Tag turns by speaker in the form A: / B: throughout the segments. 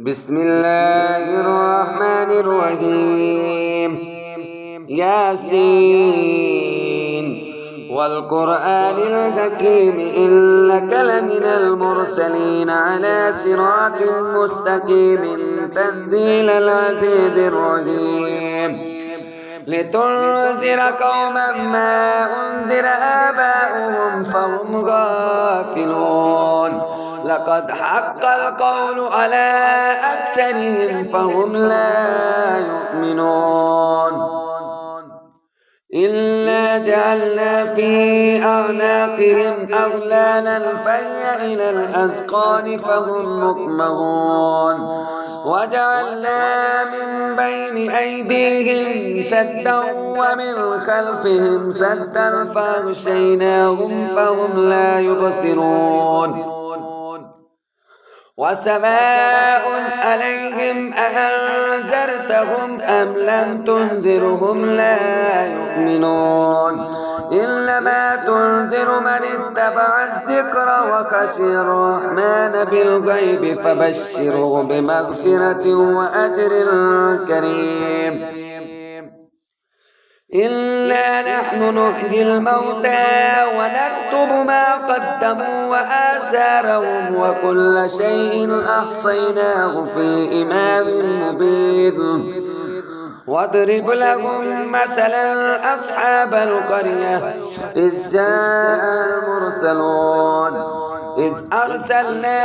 A: بسم الله الرحمن الرحيم. ياسين والقرآن الحكيم إنك لمن المرسلين على صراط مستقيم تنزيل العزيز الرحيم لتنذر قوما ما أنذر آباؤهم فهم غافلون. لقد حق القول على أكثرهم فهم لا يؤمنون. إلا جعلنا في أعناقهم أغلالا فهي إلى الأذقان فهم مقمحون. وجعلنا من بين أيديهم سدا ومن خلفهم سدا فأغشيناهم فهم لا يبصرون. وسواء عليهم أأنذرتهم أم لم تنذرهم لا يؤمنون. إنما تنذر من اتبع الذكر وخشي الرحمن بالغيب فبشره بمغفرة وأجر كريم. إلا نحن نحيي الموتى ونكتب ما قدموا وآثارهم وكل شيء أحصيناه في إمام مبين. واضرب لهم مثلا أصحاب القرية إذ جاء المرسلون إذ أرسلنا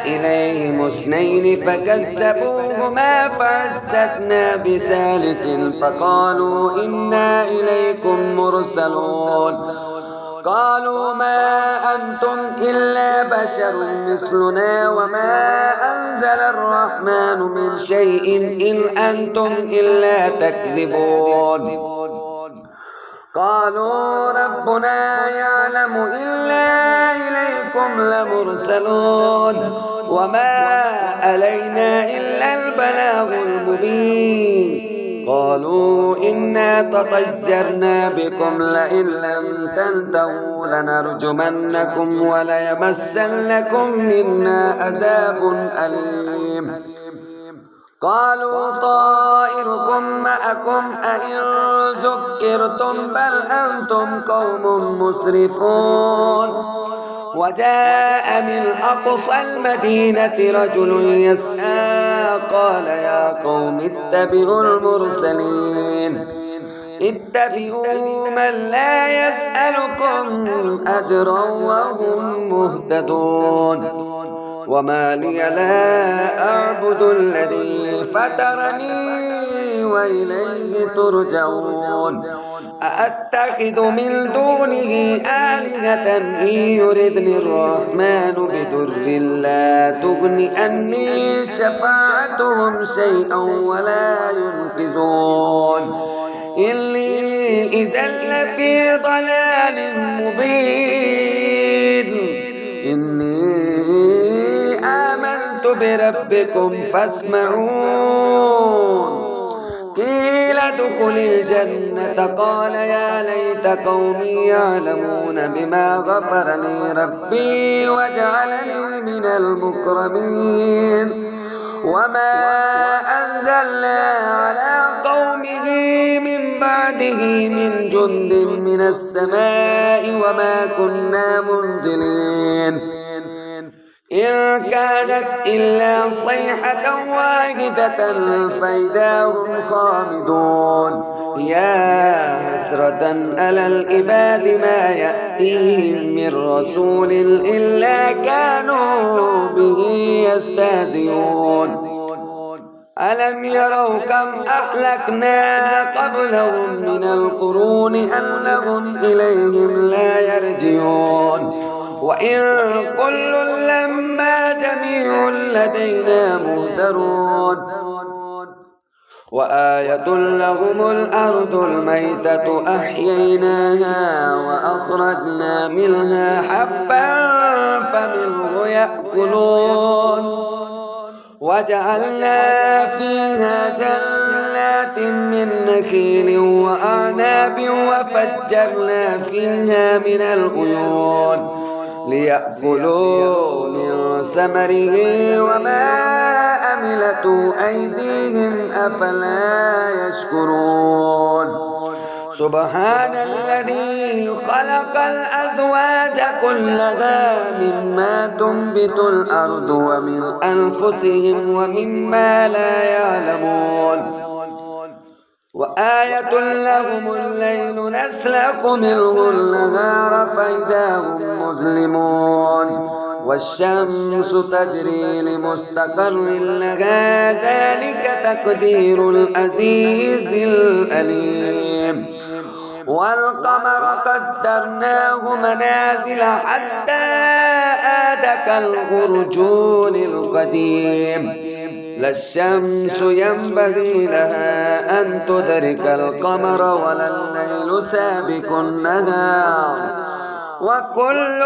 A: إليهم اثنين فكذبوهما فعززنا بثالث فقالوا إنا إليكم مرسلون. قالوا ما أنتم إلا بشر مثلنا وما أنزل الرحمن من شيء إن أنتم إلا تكذبون. قالوا ربنا يعلم إنا إليكم لمرسلون وما علينا إلا البلاغ المبين. قالوا إنا تطيرنا بكم لئن لم تنتهوا لنرجمنكم وليمسنكم منا عذاب أليم. قالوا طائركم معكم أئن ذكرتم بل أنتم قوم مسرفون. وجاء من أقصى المدينة رجل يسعى قال يا قوم اتبعوا المرسلين اتبعوا من لا يسألكم أجرا وهم مهتدون. وما لي لا أعبد الذي فطرني وإليه ترجعون. أأتخذ من دونه آلهة إن يردني الرحمن بضر لا تغن عني شفاعتهم شيئا ولا ينقذون. إني إذا لفي ضلال مبين. إني آمنت بربكم فاسمعون. قيل ادخل الجنة قال يا ليت قومي يعلمون بما غفر لي ربي وجعلني من المكرمين. وما أنزلنا على قومه من بعده من جند من السماء وما كنا منزلين. إن كانت إلا صيحة واحدة فإذا هم خامدون. يا حسرة على العباد ما يأتيهم من رسول إلا كانوا به يستهزئون. ألم يروا كم أهلكنا قبلهم من القرون أنهم إليهم لا يرجعون. وإن كل لما جميع لدينا مهدرون. وآية لهم الأرض الميتة أحييناها وأخرجنا منها حبا فمنه يأكلون. وجعلنا فيها جنات من نخيل وأعناب وفجرنا فيها من العيون ليأكلوا من ثمره وما عاملة أيديهم أفلا يشكرون سبحان الذي خلق الأزواج كلها مما تنبت الأرض ومن أنفسهم ومما لا يعلمون وآية لهم الليل نسلخ منه النهار فإذا هم مظلمون والشمس تجري لمستقر لها ذلك تقدير العزيز العليم والقمر قدرناه منازل حتى عاد كالعرجون القديم لا الشمس ينبغي لها أن تدرك القمر ولا الليل سابق النهار وكل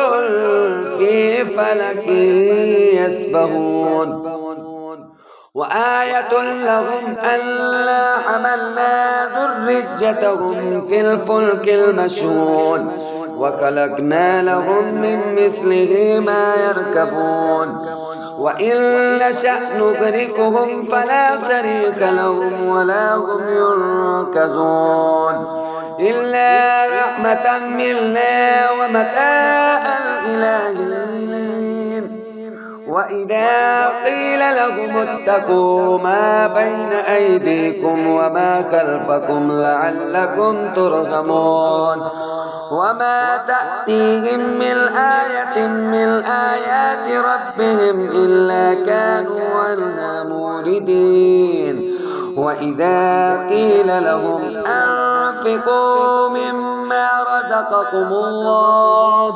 A: في فلك يسبحون وآية لهم ألا حملنا ذريتهم في الفلك المشحون وخلقنا لهم من مثله ما يركبون وإن نشأ نغرقهم فلا صريخ لهم ولا هم ينقذون إلا رحمة منا ومتاعا إلى حين وإذا قيل لهم اتقوا ما بين أيديكم وما خلفكم لعلكم ترحمون وما تأتيهم من آية من آيات ربهم إلا كانوا عنها موردين وإذا قيل لهم أنفقوا مما رزقكم الله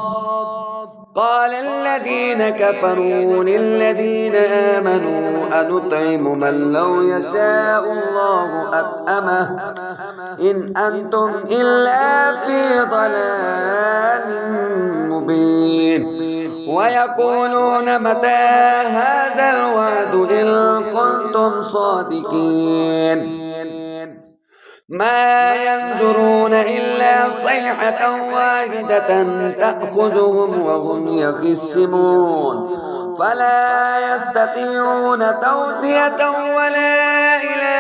A: قال الذين كفروا للذين آمنوا أنطعم من لو يشاء الله أطعمه إن أنتم إلا في ضلال مبين ويقولون متى هذا الوعد إن كنتم صادقين ما ينظرون إلا صيحة واحدة تأخذهم وهم يخصمون فلا يستطيعون توصية ولا إلى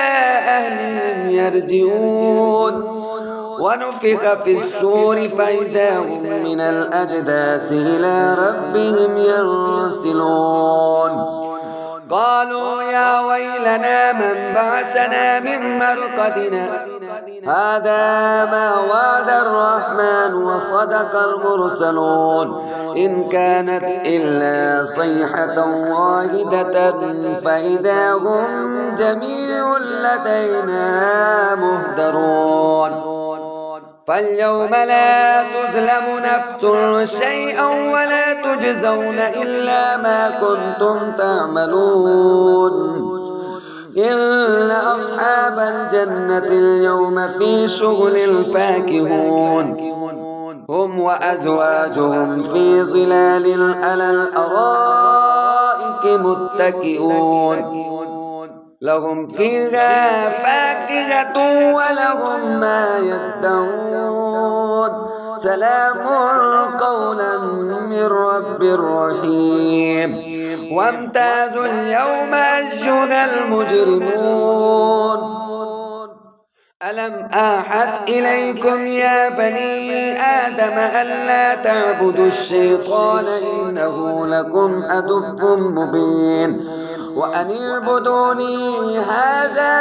A: أهلهم يرجعون ونفخ في الصور فإذا هم من الأجداث إلى ربهم ينسلون قالوا يا ويلنا من بعثنا من مرقدنا هذا ما وعد الرحمن وصدق المرسلون إن كانت إلا صيحة واحدة فإذا هم جميع لدينا مهدرون فاليوم لا تظلم نفس شيئا ولا تجزون إلا ما كنتم تعملون إن أصحاب الجنة اليوم في شغل فاكهون هم وأزواجهم في ظلال على الأرائك متكئون لهم فيها فاكهة ولهم ما يدعون سلام قولا من رب رحيم وامتازوا اليوم أيها المجرمون ألم أعهد إليكم يا بني آدم ألا تعبدوا الشيطان إنه لكم عدو مبين وأن اعبدوني هذا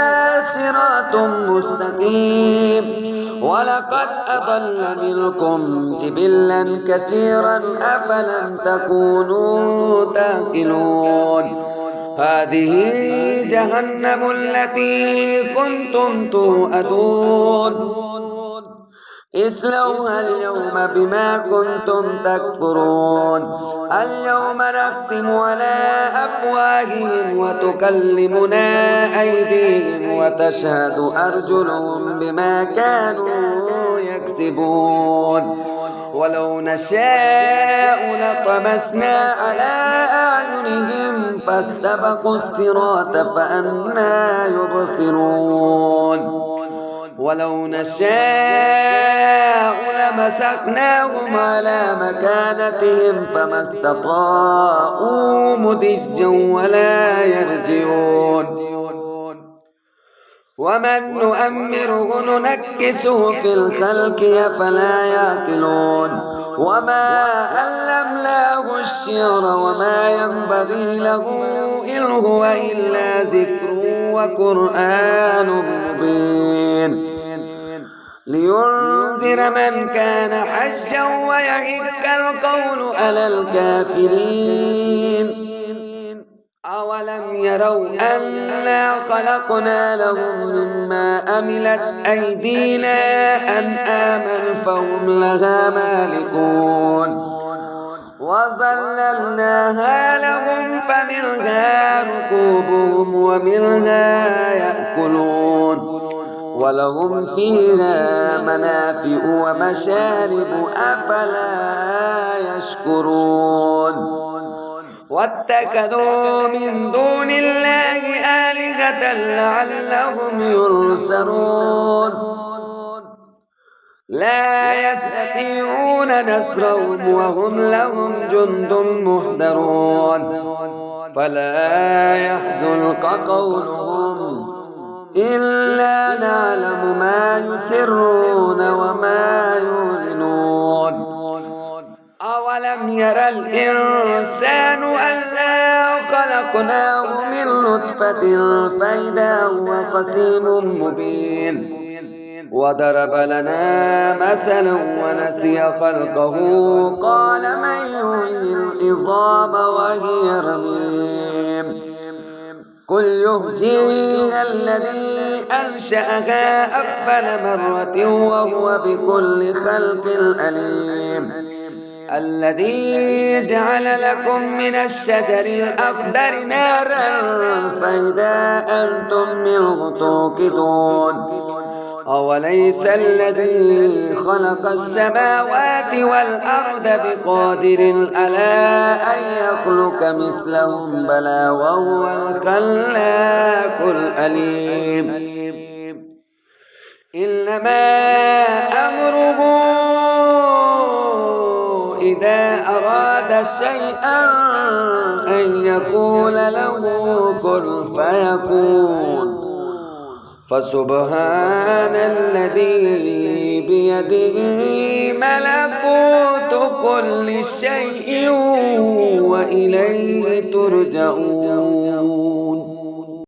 A: صراط مستقيم ولقد أضل منكم جبلا كثيرا أفلم تكونوا تعقلون هذه جهنم التي كنتم توعدون اصلوها اليوم بما كنتم تكفرون اليوم نختم على أفواههم وتكلمنا أيديهم وتشهد أرجلهم بما كانوا يكسبون ولو نشاء لطمسنا على أعينهم فاستبقوا الصراط فأنى يبصرون ولو نشاء لمسخناهم على مكانتهم فما استطاعوا مضجا ولا يرجعون ومن نؤمره ننكسه في الخلق أفلا يعقلون وما علمناه الشعر وما ينبغي له إن هو إلا ذكر وقرآن مبين لينذر من كان حجا ويحق القول على الكافرين أولم يروا أنا خلقنا لهم مما عملت أيدينا أنعاما فهم لها مالكون وظللناها لهم فمنها ركوبهم ومنها يأكلون ولهم فيها منافع ومشارب أفلا يشكرون واتخذوا من دون الله آلهة لعلهم ينصرون لا يستطيعون نصرهم وهم لهم جند محضرون فلا يحزنك قولهم إلا نعلم ما يسرون وما يعلنون أولم يرى الإنسان أنا خلقناه من نطفة فإذا هو خصيم مبين وضرب لنا مثلا ونسي خلقه قال من يحيي العظام وهي رميم قل يحييها الذي أنشأها أول مرة وهو بكل خلق عليم الذي جعل لكم من الشجر الأخضر نارا فإذا أنتم منه توقدون أوليس الذي خلق السماوات والأرض بقادر على أن يخلق مثلهم بلى وهو الخلاق العليم إنما أمره إذا أراد شيئا أن يقول له كن فيكون فسبحان الذي بيده ملكوت كل شيء وإليه ترجعون